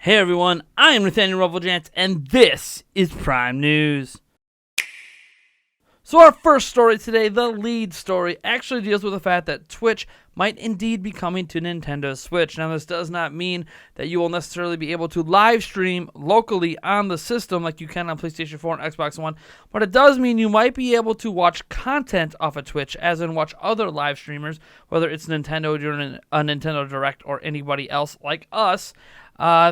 Hey everyone, I am Nathaniel Rufflejant, and this is Prime News. So our first story today, the lead story, actually deals with the fact that Twitch might indeed be coming to Nintendo Switch. Now this does not mean that you will necessarily be able to live stream locally on the system like you can on PlayStation 4 and Xbox One, but it does mean you might be able to watch content off of Twitch, as in watch other live streamers, whether it's Nintendo during a Nintendo Direct or anybody else like us,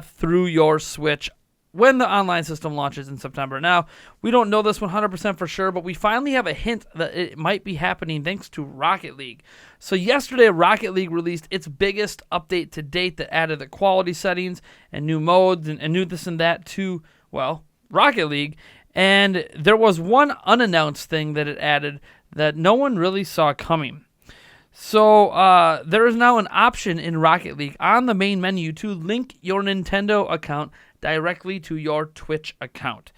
through your Switch when the online system launches in September. Now, we don't know this 100% for sure, but we finally have a hint that it might be happening thanks to Rocket League. So yesterday, Rocket League released its biggest update to date that added the quality settings and new modes and new this and that to, well, Rocket League. And there was one unannounced thing that it added that no one really saw coming. So there is now an option in Rocket League on the main menu to link your Nintendo account directly to your Twitch account.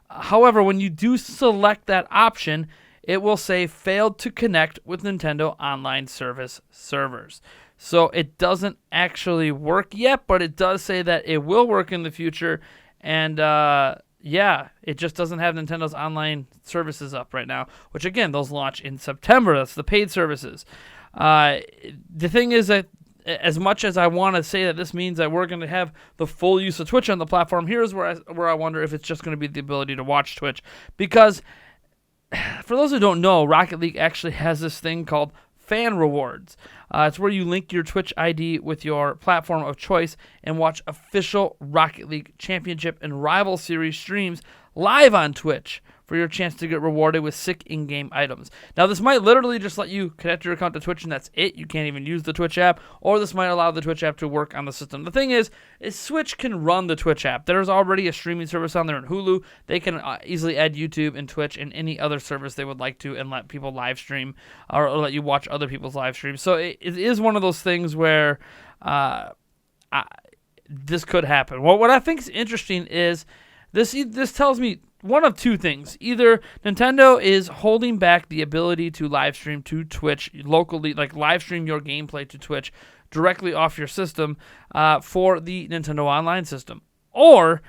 However, when you do select that option, it will say failed to connect with Nintendo Online Service servers. So it doesn't actually work yet, but it does say that it will work in the future. And yeah, it just doesn't have Nintendo's online services up right now, which again, those launch in September. That's the paid services. The thing is that as much as I want to say that this means that we're going to have the full use of Twitch on the platform, here's where I wonder if it's just going to be the ability to watch Twitch. Because for those who don't know, Rocket League actually has this thing called Fan Rewards. It's where you link your Twitch ID with your platform of choice and watch official Rocket League Championship and Rival Series streams live on Twitch for your chance to get rewarded with sick in-game items. Now, this might literally just let you connect your account to Twitch and that's it. You can't even use the Twitch app, or this might allow the Twitch app to work on the system. The thing is Switch can run the Twitch app. There's already a streaming service on there in Hulu. They can easily add YouTube and Twitch and any other service they would like to and let people live stream or let you watch other people's live streams. So it is one of those things where this could happen. Well, what I think is interesting is this tells me one of two things. Either Nintendo is holding back the ability to live stream to Twitch locally, like live stream your gameplay to Twitch directly off your system for the Nintendo Online system, or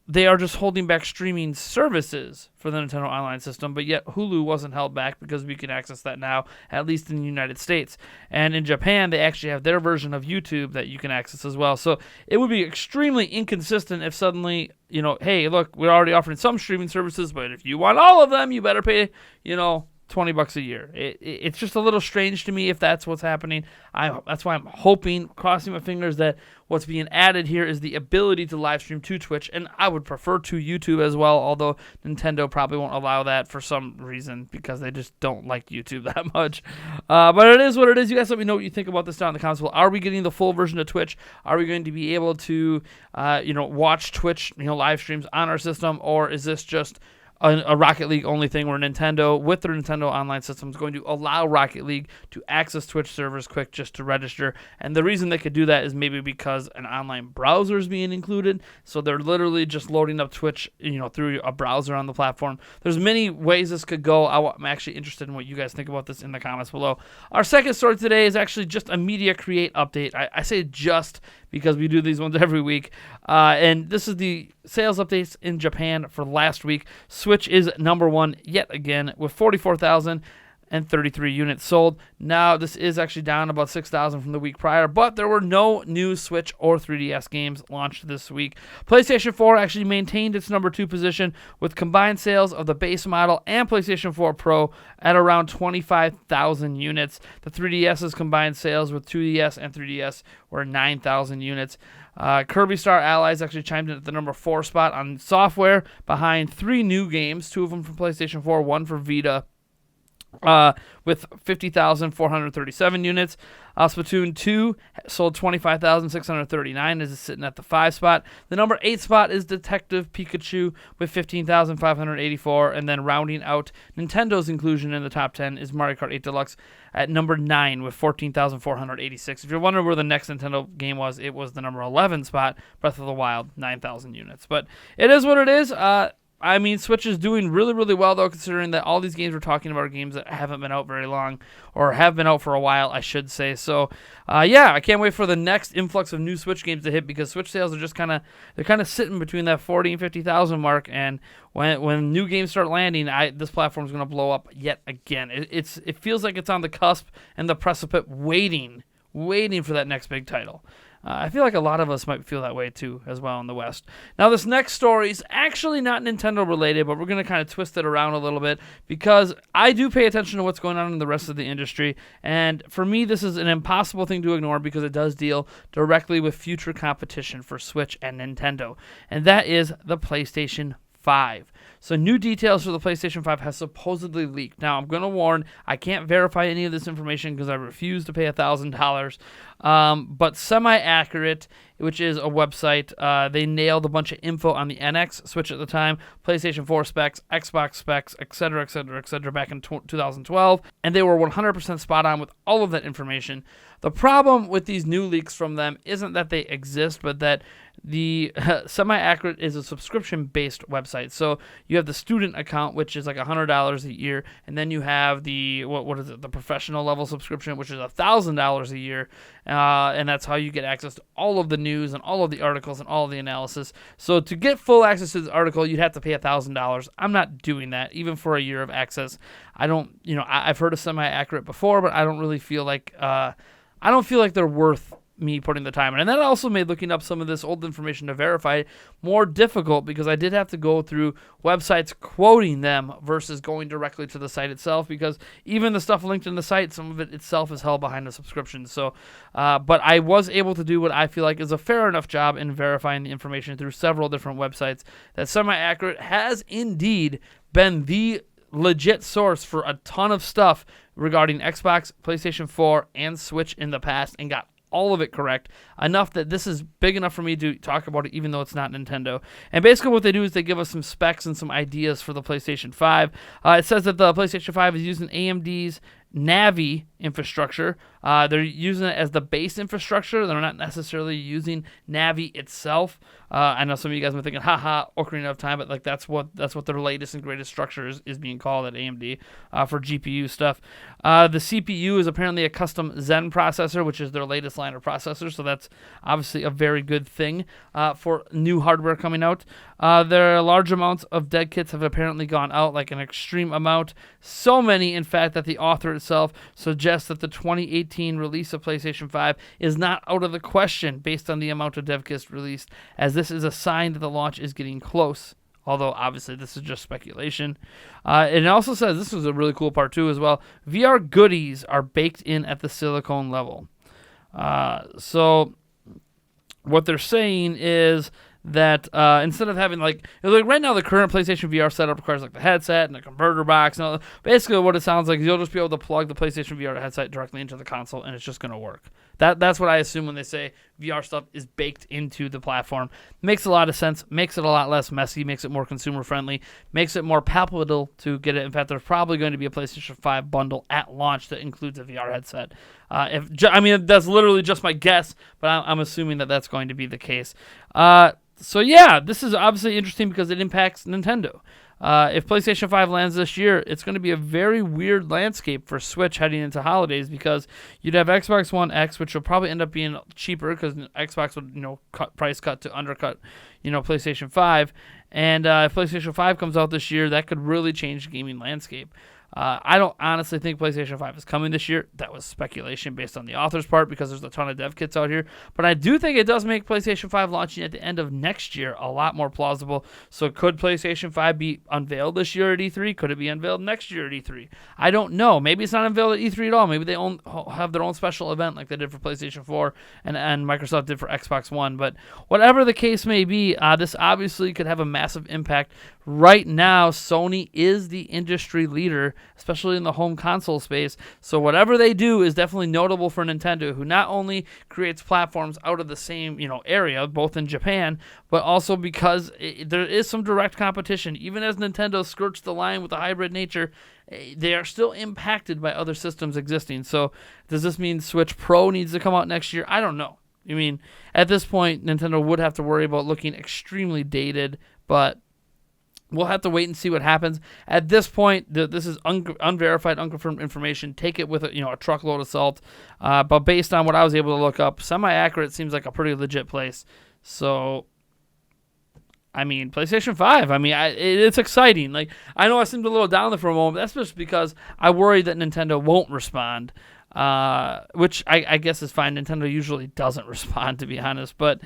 they are just holding back streaming services for the Nintendo Online system, but yet Hulu wasn't held back because we can access that now, at least in the United States. And in Japan, they actually have their version of YouTube that you can access as well. So it would be extremely inconsistent if suddenly, hey, look, we're already offering some streaming services, but if you want all of them, you better pay, $20 a year. It's just a little strange to me if that's what's happening. That's why I'm hoping, crossing my fingers, that what's being added here is the ability to live stream to Twitch, and I would prefer to YouTube as well, although Nintendo probably won't allow that for some reason because they just don't like YouTube that much. But it is what it is. You guys let me know what you think about this down in the comments below. Are we getting the full version of Twitch? Are we going to be able to watch Twitch live streams on our system, or is this just a Rocket League only thing where Nintendo, with their Nintendo Online system, is going to allow Rocket League to access Twitch servers quick just to register? And the reason they could do that is maybe because an online browser is being included, so they're literally just loading up Twitch, through a browser on the platform. There's many ways this could go. I'm actually interested in what you guys think about this in the comments below. Our second story today is actually just a Media Create update. I say just because we do these ones every week. And this is the sales updates in Japan for last week. Switch is number one yet again with 44,033 units sold. Now, this is actually down about 6,000 from the week prior, but there were no new Switch or 3DS games launched this week. PlayStation 4 actually maintained its number 2 position with combined sales of the base model and PlayStation 4 Pro at around 25,000 units. The 3DS's combined sales with 2DS and 3DS were 9,000 units. Kirby Star Allies actually chimed in at the number 4 spot on software behind 3 new games, 2 of them from PlayStation 4, 1 for Vita, with 50,437 units. Splatoon 2 sold 25,639, is sitting at the 5 spot. The number 8 spot is Detective Pikachu with 15,584, and then rounding out Nintendo's inclusion in the top 10 is Mario Kart 8 Deluxe at number 9 with 14,486. If you're wondering where the next Nintendo game was, it was the number 11 spot, Breath of the Wild, 9,000 units. But it is what it is. I mean, Switch is doing really, really well, though, considering that all these games we're talking about are games that haven't been out very long, or have been out for a while, I should say. So, yeah, I can't wait for the next influx of new Switch games to hit, because Switch sales are just they're sitting between that 40 and 50,000 mark, and when new games start landing, this platform is going to blow up yet again. It feels like it's on the cusp and the precipice, waiting for that next big title. I feel like a lot of us might feel that way too, as well, in the West. Now, this next story is actually not Nintendo related, but we're going to kind of twist it around a little bit, because I do pay attention to what's going on in the rest of the industry, and for me, this is an impossible thing to ignore, because it does deal directly with future competition for Switch and Nintendo, and that is the PlayStation 5. So new details for the PlayStation 5 has supposedly leaked. Now, I'm going to warn, I can't verify any of this information because I refuse to pay $1,000. But Semi-Accurate, which is a website, they nailed a bunch of info on the NX Switch at the time, PlayStation 4 specs, Xbox specs, etc., back in 2012, and they were 100% spot on with all of that information. The problem with these new leaks from them isn't that they exist, but that the Semi-Accurate is a subscription-based website. So you have the student account, which is like $100 a year, and then you have the the professional level subscription, which is $1,000 a year, and that's how you get access to all of the news and all of the articles and all of the analysis. So to get full access to this article, you'd have to pay $1,000. I'm not doing that, even for a year of access. I've heard of Semi-Accurate before, but I don't really feel like they're worth me putting the time in. And that also made looking up some of this old information to verify more difficult, because I did have to go through websites quoting them versus going directly to the site itself, because even the stuff linked in the site, some of it itself is held behind a subscription. So, but I was able to do what I feel like is a fair enough job in verifying the information through several different websites, that Semi-Accurate has indeed been the legit source for a ton of stuff regarding Xbox, PlayStation 4, and Switch in the past, and got all of it correct, enough that this is big enough for me to talk about it, even though it's not Nintendo. And basically what they do is they give us some specs and some ideas for the PlayStation 5. It says that the PlayStation 5 is using AMD's Navi infrastructure. They're using it as the base infrastructure. They're not necessarily using Navi itself. I know some of you guys might be thinking, haha, Ocarina of Time, but like that's what their latest and greatest structure is being called at AMD for GPU stuff. The CPU is apparently a custom Zen processor, which is their latest line of processors, so that's obviously a very good thing for new hardware coming out. There are large amounts of dead kits have apparently gone out, like an extreme amount. So many, in fact, that the author itself suggests that the 2018 release of PlayStation 5 is not out of the question based on the amount of dev kits released, as this is a sign that the launch is getting close. Although, obviously, this is just speculation. It also says, this was a really cool part, too, as well, VR goodies are baked in at the silicone level. So, what they're saying is that instead of having, like right now, the current PlayStation VR setup requires, like, the headset and the converter box. And all, basically, what it sounds like is you'll just be able to plug the PlayStation VR headset directly into the console, and it's just going to work. That's what I assume when they say VR stuff is baked into the platform. Makes a lot of sense. Makes it a lot less messy. Makes it more consumer friendly. Makes it more palpable to get it. In fact, there's probably going to be a PlayStation 5 bundle at launch that includes a VR headset. That's literally just my guess, but I'm assuming that that's going to be the case. So yeah, this is obviously interesting because it impacts Nintendo. If PlayStation 5 lands this year, it's going to be a very weird landscape for Switch heading into holidays, because you'd have Xbox One X, which will probably end up being cheaper because Xbox would price cut to undercut PlayStation 5. And if PlayStation 5 comes out this year, that could really change the gaming landscape. I don't honestly think PlayStation 5 is coming this year. That was speculation based on the author's part, because there's a ton of dev kits out here. But I do think it does make PlayStation 5 launching at the end of next year a lot more plausible. So could PlayStation 5 be unveiled this year at E3? Could it be unveiled next year at E3? I don't know. Maybe it's not unveiled at E3 at all. Maybe they have their own special event like they did for PlayStation 4 and Microsoft did for Xbox One. But whatever the case may be, this obviously could have a massive impact. Right now, Sony is the industry leader, especially in the home console space. So whatever they do is definitely notable for Nintendo, who not only creates platforms out of the same area, both in Japan, but also because there is some direct competition. Even as Nintendo skirts the line with the hybrid nature, they are still impacted by other systems existing. So does this mean Switch Pro needs to come out next year? I don't know. I mean, at this point, Nintendo would have to worry about looking extremely dated, but We'll have to wait and see what happens. At this point, this is unverified, unconfirmed information. Take it with a truckload of salt. But based on what I was able to look up, semi-accurate seems like a pretty legit place. So, I mean, PlayStation 5. I mean, it's exciting. Like, I know I seemed a little down there for a moment. That's just because I worry that Nintendo won't respond, which I guess is fine. Nintendo usually doesn't respond, to be honest. But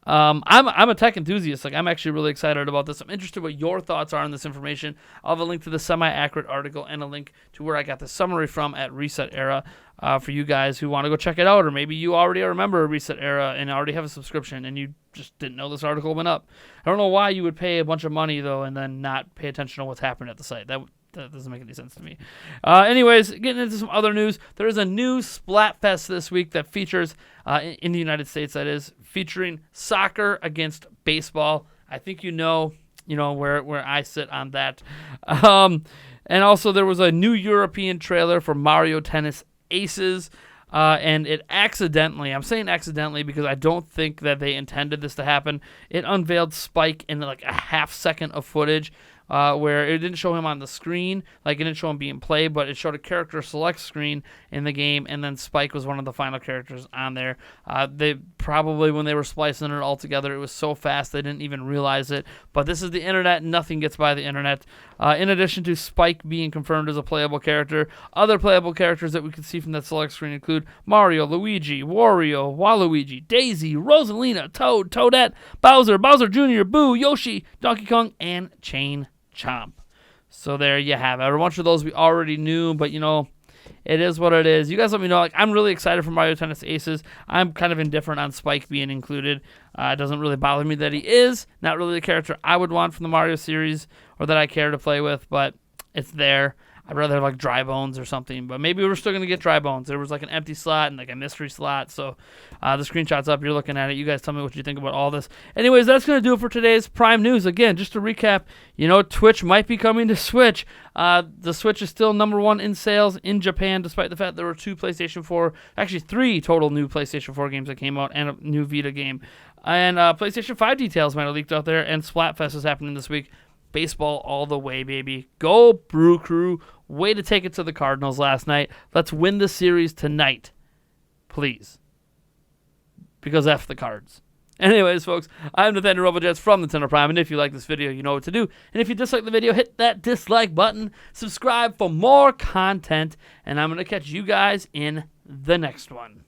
I'm a tech enthusiast. Like, I'm actually really excited about this. I'm interested what your thoughts are on this information. I'll have a link to the semi-accurate article and a link to where I got the summary from at Reset Era for you guys who want to go check it out. Or maybe you already are a member of Reset Era and already have a subscription and you just didn't know this article went up. I don't know why you would pay a bunch of money, though, and then not pay attention to what's happening at the site. That doesn't make any sense to me. Anyways, getting into some other news. There is a new Splatfest this week that features, in the United States, that is, featuring soccer against baseball. I think you know where I sit on that. And also there was a new European trailer for Mario Tennis Aces. And it accidentally, I'm saying accidentally because I don't think that they intended this to happen. It unveiled Spike in like a half second of footage where it didn't show him on the screen, like it didn't show him being played, but it showed a character select screen in the game, and then Spike was one of the final characters on there. They probably, when they were splicing it all together, it was so fast they didn't even realize it, but this is the internet, nothing gets by the internet. In addition to Spike being confirmed as a playable character, other playable characters that we can see from that select screen include Mario, Luigi, Wario, Waluigi, Daisy, Rosalina, Toad, Toadette, Bowser, Bowser Jr., Boo, Yoshi, Donkey Kong, and Chain Chomp. So there you have it. A bunch of those we already knew, but it is what it is. You guys let me know. Like, I'm really excited for Mario Tennis Aces. I'm kind of indifferent on Spike being included. It doesn't really bother me that he is. Not really the character I would want from the Mario series or that I care to play with, but it's there. I'd rather have like Dry Bones or something, but maybe we're still going to get Dry Bones. There was like an empty slot and like a mystery slot, so the screenshot's up. You're looking at it. You guys tell me what you think about all this. Anyways, that's going to do it for today's Prime News. Again, just to recap, Twitch might be coming to Switch. The Switch is still #1 in sales in Japan, despite the fact there were 3 total new PlayStation 4 games that came out and a new Vita game. And PlayStation 5 details might have leaked out there, and Splatfest is happening this week. Baseball all the way, baby. Go Brew Crew. Way to take it to the Cardinals last night. Let's win the series tonight, please. Because F the Cards. Anyways, folks, I'm Nathaniel Robojets from Nintendo Prime, and if you like this video, you know what to do. And if you dislike the video, hit that dislike button. Subscribe for more content, and I'm going to catch you guys in the next one.